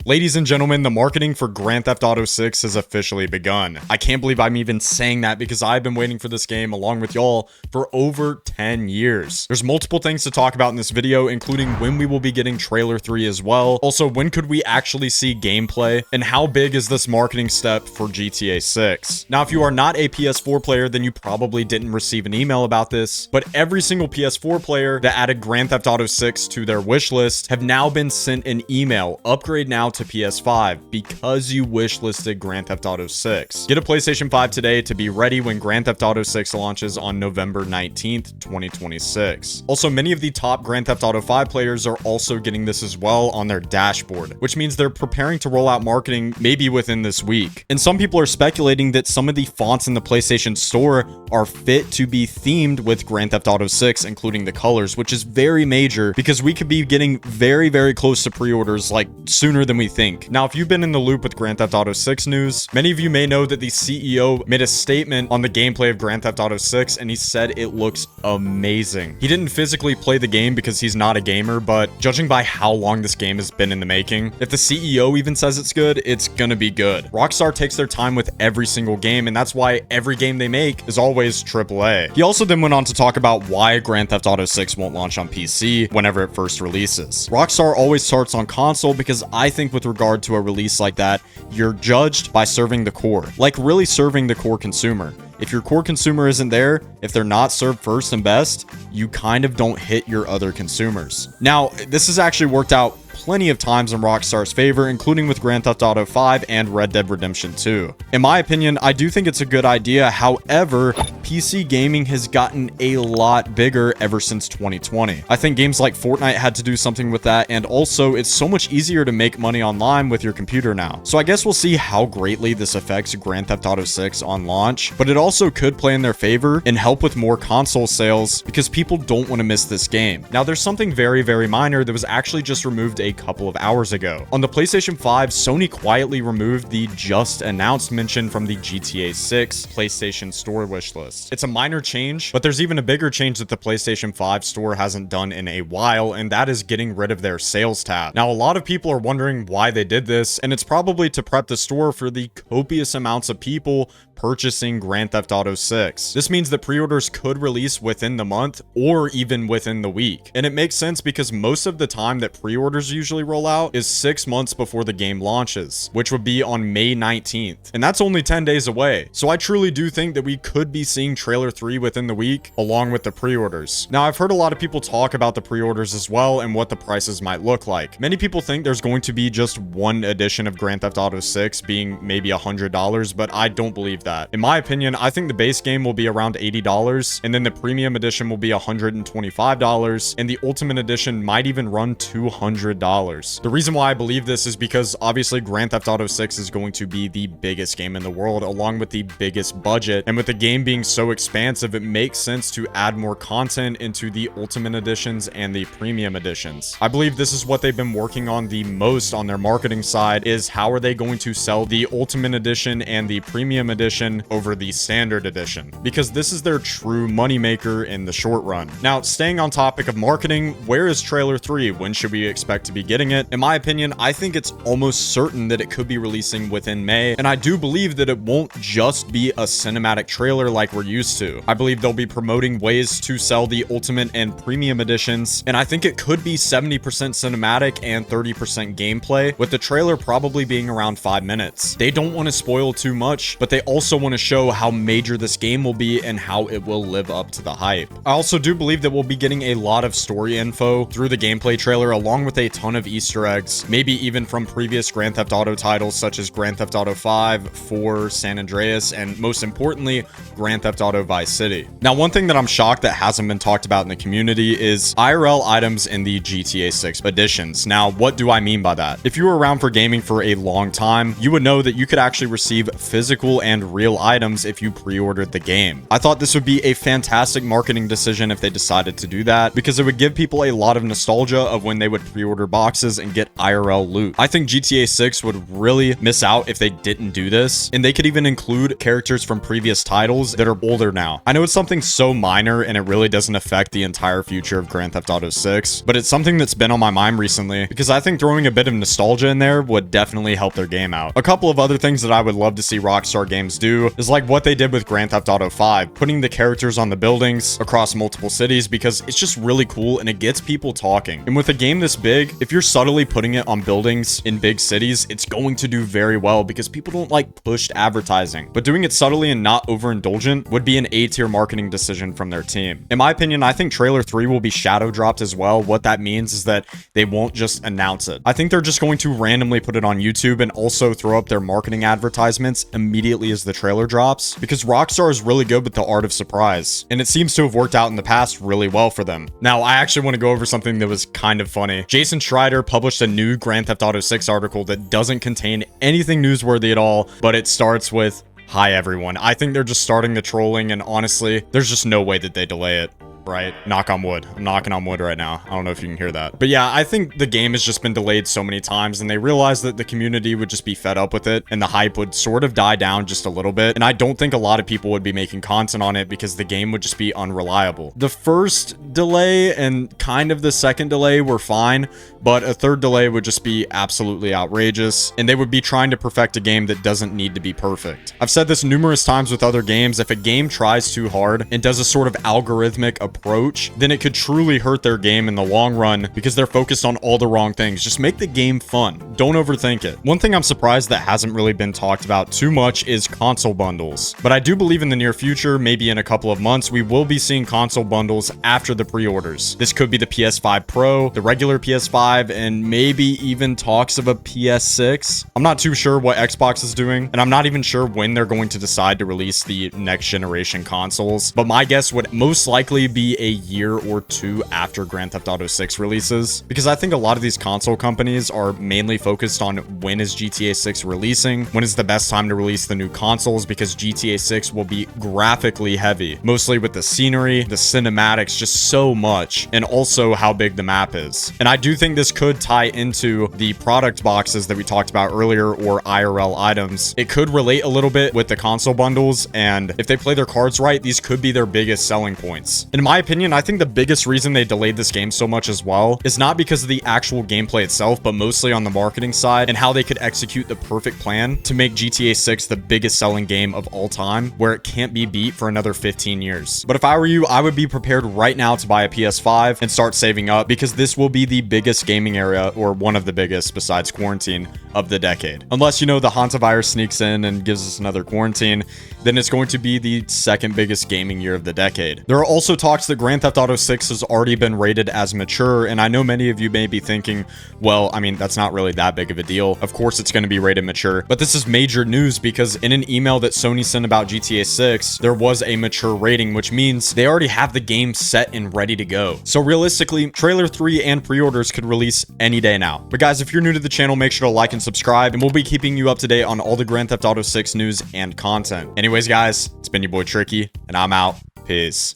Ladies and gentlemen, the marketing for Grand Theft Auto 6 has officially begun. I can't believe I'm even saying that because I've been waiting for this game along with y'all for over 10 years. There's multiple things to talk about in this video, including when we will be getting trailer 3 as well. Also, when could we actually see gameplay, and how big is this marketing step for GTA 6? Now, if you are not a PS4 player, then you probably didn't receive an email about this, but every single PS4 player that added Grand Theft Auto 6 to their wish list have now been sent an email. Upgrade now to PS5 because you wish listed Grand Theft Auto 6. Get a PlayStation 5 today to be ready when Grand Theft Auto 6 launches on November 19th, 2026. Also, many of the top Grand Theft Auto 5 players are also getting this as well on their dashboard, which means they're preparing to roll out marketing maybe within this week. And some people are speculating that some of the fonts in the PlayStation Store are fit to be themed with Grand Theft Auto 6, including the colors, which is very major because we could be getting very, very close to pre-orders like sooner than we think. Now, if you've been in the loop with Grand Theft Auto 6 news, many of you may know that the CEO made a statement on the gameplay of Grand Theft Auto 6 and he said it looks amazing. He didn't physically play the game because he's not a gamer, but judging by how long this game has been in the making, if the CEO even says it's good, it's gonna be good. Rockstar takes their time with every single game, and that's why every game they make is always AAA. He also then went on to talk about why Grand Theft Auto 6 won't launch on PC whenever it first releases. Rockstar always starts on console because I think with regard to a release like that, you're judged by serving the core, like really serving the core consumer. If your core consumer isn't there, if they're not served first and best, you kind of don't hit your other consumers. Now, this has actually worked out plenty of times in Rockstar's favor, including with Grand Theft Auto 5 and Red Dead Redemption 2. In my opinion, I do think it's a good idea. However, PC gaming has gotten a lot bigger ever since 2020. I think games like Fortnite had to do something with that, and also it's so much easier to make money online with your computer now. So I guess we'll see how greatly this affects Grand Theft Auto 6 on launch, but it also could play in their favor and help with more console sales because people don't want to miss this game. Now, there's something very, very minor that was actually just removed a couple of hours ago. On the PlayStation 5, Sony quietly removed the just announced mention from the GTA 6 PlayStation Store wishlist. It's a minor change, but there's even a bigger change that the PlayStation 5 store hasn't done in a while, and that is getting rid of their sales tab. Now, a lot of people are wondering why they did this, and it's probably to prep the store for the copious amounts of people purchasing Grand Theft Auto 6. This means that pre-orders could release within the month or even within the week. And it makes sense because most of the time that pre-orders usually roll out is 6 months before the game launches, which would be on May 19th. And that's only 10 days away. So I truly do think that we could be seeing trailer 3 within the week along with the pre-orders. Now, I've heard a lot of people talk about the pre-orders as well and what the prices might look like. Many people think there's going to be just one edition of Grand Theft Auto 6 being maybe $100, but I don't believe that. In my opinion, I think the base game will be around $80, and then the premium edition will be $125, and the ultimate edition might even run $200. The reason why I believe this is because obviously Grand Theft Auto 6 is going to be the biggest game in the world, along with the biggest budget, and with the game being so expansive, it makes sense to add more content into the ultimate editions and the premium editions. I believe this is what they've been working on the most on their marketing side, is how are they going to sell the ultimate edition and the premium edition over the standard edition, because this is their true moneymaker in the short run. Now, staying on topic of marketing, where is trailer 3? When should we expect to be getting it? In my opinion, I think it's almost certain that it could be releasing within May, and I do believe that it won't just be a cinematic trailer like we're used to. I believe they'll be promoting ways to sell the ultimate and premium editions, and I think it could be 70% cinematic and 30% gameplay, with the trailer probably being around 5 minutes. They don't want to spoil too much, but they also want to show how major this game will be and how it will live up to the hype. I also do believe that we'll be getting a lot of story info through the gameplay trailer, along with a ton of Easter eggs, maybe even from previous Grand Theft Auto titles such as Grand Theft Auto 5, 4, San Andreas, and most importantly, Grand Theft Auto Vice City. Now, one thing that I'm shocked that hasn't been talked about in the community is IRL items in the GTA 6 editions. Now, what do I mean by that? If you were around for gaming for a long time, you would know that you could actually receive physical and real items if you pre-ordered the game. I thought this would be a fantastic marketing decision if they decided to do that, because it would give people a lot of nostalgia of when they would pre-order boxes and get IRL loot. I think GTA 6 would really miss out if they didn't do this, and they could even include characters from previous titles that are older now. I know it's something so minor and it really doesn't affect the entire future of Grand Theft Auto 6, but it's something that's been on my mind recently because I think throwing a bit of nostalgia in there would definitely help their game out. A couple of other things that I would love to see Rockstar Games do is like what they did with Grand Theft Auto 5, putting the characters on the buildings across multiple cities, because it's just really cool and it gets people talking. And with a game this big, if you're subtly putting it on buildings in big cities, it's going to do very well because people don't like pushed advertising. But doing it subtly and not overindulgent would be an A-tier marketing decision from their team. In my opinion, I think trailer 3 will be shadow dropped as well. What that means is that they won't just announce it. I think they're just going to randomly put it on YouTube and also throw up their marketing advertisements immediately as the trailer drops, because Rockstar is really good with the art of surprise, and it seems to have worked out in the past really well for them. Now, I actually want to go over something that was kind of funny. Jason Schreider published a new Grand Theft Auto 6 article that doesn't contain anything newsworthy at all, but it starts with, "Hi everyone." I think they're just starting the trolling, and honestly, there's just no way that they delay it. Right? Knock on wood. I'm knocking on wood right now. I don't know if you can hear that. But yeah, I think the game has just been delayed so many times, and they realized that the community would just be fed up with it, and the hype would sort of die down just a little bit. And I don't think a lot of people would be making content on it because the game would just be unreliable. The first delay and kind of the second delay were fine, but a third delay would just be absolutely outrageous, and they would be trying to perfect a game that doesn't need to be perfect. I've said this numerous times with other games. If a game tries too hard and does a sort of algorithmic approach, then it could truly hurt their game in the long run because they're focused on all the wrong things. Just make the game fun. Don't overthink it. One thing I'm surprised that hasn't really been talked about too much is console bundles. But I do believe in the near future, maybe in a couple of months, we will be seeing console bundles after the pre-orders. This could be the PS5 Pro, the regular PS5, and maybe even talks of a PS6. I'm not too sure what Xbox is doing, and I'm not even sure when they're going to decide to release the next generation consoles. But my guess would most likely be a year or two after Grand Theft Auto 6 releases, because I think a lot of these console companies are mainly focused on when is GTA 6 releasing, when is the best time to release the new consoles, because GTA 6 will be graphically heavy, mostly with the scenery, the cinematics, just so much, and also how big the map is. And I do think this could tie into the product boxes that we talked about earlier, or IRL items. It could relate a little bit with the console bundles, and if they play their cards right, these could be their biggest selling points. In my opinion, I think the biggest reason they delayed this game so much as well is not because of the actual gameplay itself, but mostly on the marketing side and how they could execute the perfect plan to make GTA 6 the biggest selling game of all time, where it can't be beat for another 15 years. But if I were you, I would be prepared right now to buy a PS5 and start saving up, because this will be the biggest gaming area, or one of the biggest besides quarantine, of the decade. Unless, you know, the hantavirus sneaks in and gives us another quarantine, then it's going to be the second biggest gaming year of the decade. There are also talks that Grand Theft Auto 6 has already been rated as mature, and I know many of you may be thinking, well, I mean, that's not really that big of a deal. Of course it's going to be rated mature, but this is major news because in an email that Sony sent about GTA 6, there was a mature rating, which means they already have the game set and ready to go. So realistically, trailer 3 and pre-orders could release any day now. But guys, if you're new to the channel, make sure to like and subscribe, and we'll be keeping you up to date on all the Grand Theft Auto 6 news and content. Anyways, guys, it's been your boy Tricky, and I'm out. Peace.